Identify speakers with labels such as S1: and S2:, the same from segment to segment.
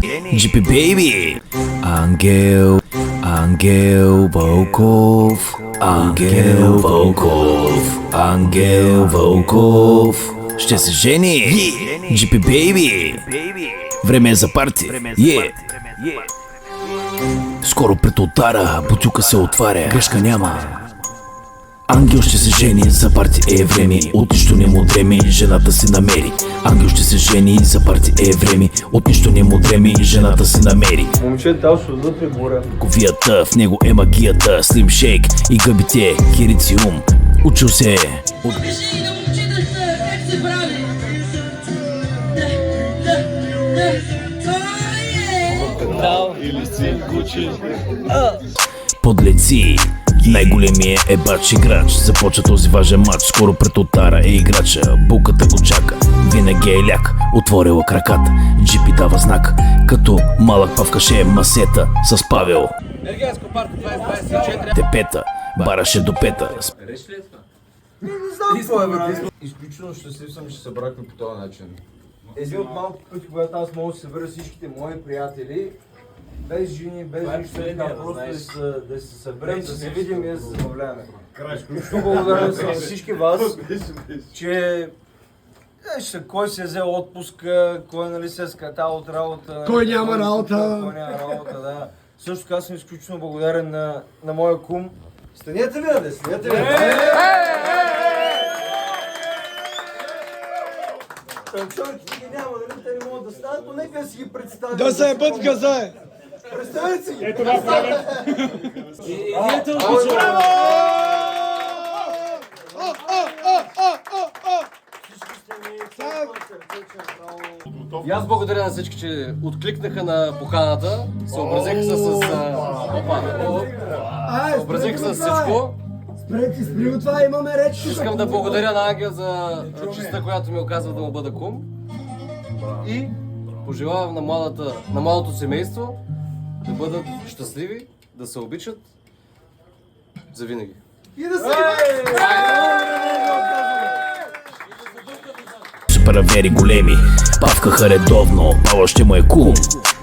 S1: GP Baby. Ангел, Ангел Вълков, Ангел Вълков, Ангел Вълков ще се жени. GP Baby. Време е за парти. Скоро пред ултара бутюка се отваря, грешка няма. Ангел ще се жени, за парти е време, от нищо не му дреми, жената си намери. Ангел ще се жени, за парти е време, от нищо не му дреми, жената си намери.
S2: Момче дал суда при буря.
S1: Ковията, в него е магията, слим шейк и гъбите, херициум. Учил се от...
S3: Кажи на момчетата как се прави.
S2: Или си кучи.
S1: Подлеци. Най-големия е бач играч. Започва този важен матч. Скоро пред ултара е играча. Булката го чака. Винаги е ляк. Отворила краката. Джипи дава знак. Като малък павкаше масета с Павел.
S4: Ергенско парти 2024.
S1: Тепета. Бараше до пета.
S4: Реш ли е това?
S2: Не знам какво е, брат. Изключително щастлив съм, че се събрахме по този начин. Един от малко пъти, когато аз мога да се събера всичките мои приятели, без жени, без нищо, така просто да се съберем, да се видим и да се забавляваме. Изключително благодарен съм на всички вас, че кой се е взел отпуска, кой нали се е скатал от работа.
S5: Кой няма работа.
S2: Кой няма работа, да. Също така съм изключително благодарен на моя кум. Станете ли, да, станете ли? Танцорките ги няма, нали? Те не могат да станат, но нека си ги представим.
S5: Да се ебат газа!
S2: Представете си ги!
S5: Ето това правим!
S4: Ето го! И аз благодаря на всички, че откликнаха на поканата, съобразиха се с... съобразиха се с всичко.
S5: Спри го това, имаме реч.
S4: Искам да благодаря на Ангел за честта, която ми оказва да му бъда кум. И пожелавам на малото семейство да бъдат щастливи, да се обичат завинаги.
S2: И да се...
S1: Паравери големи, павкаха редовно, Павел ще му е кум.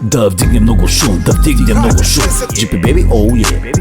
S1: Да вдигне много шум, да вдигне много шум. GP Baby, oh yeah.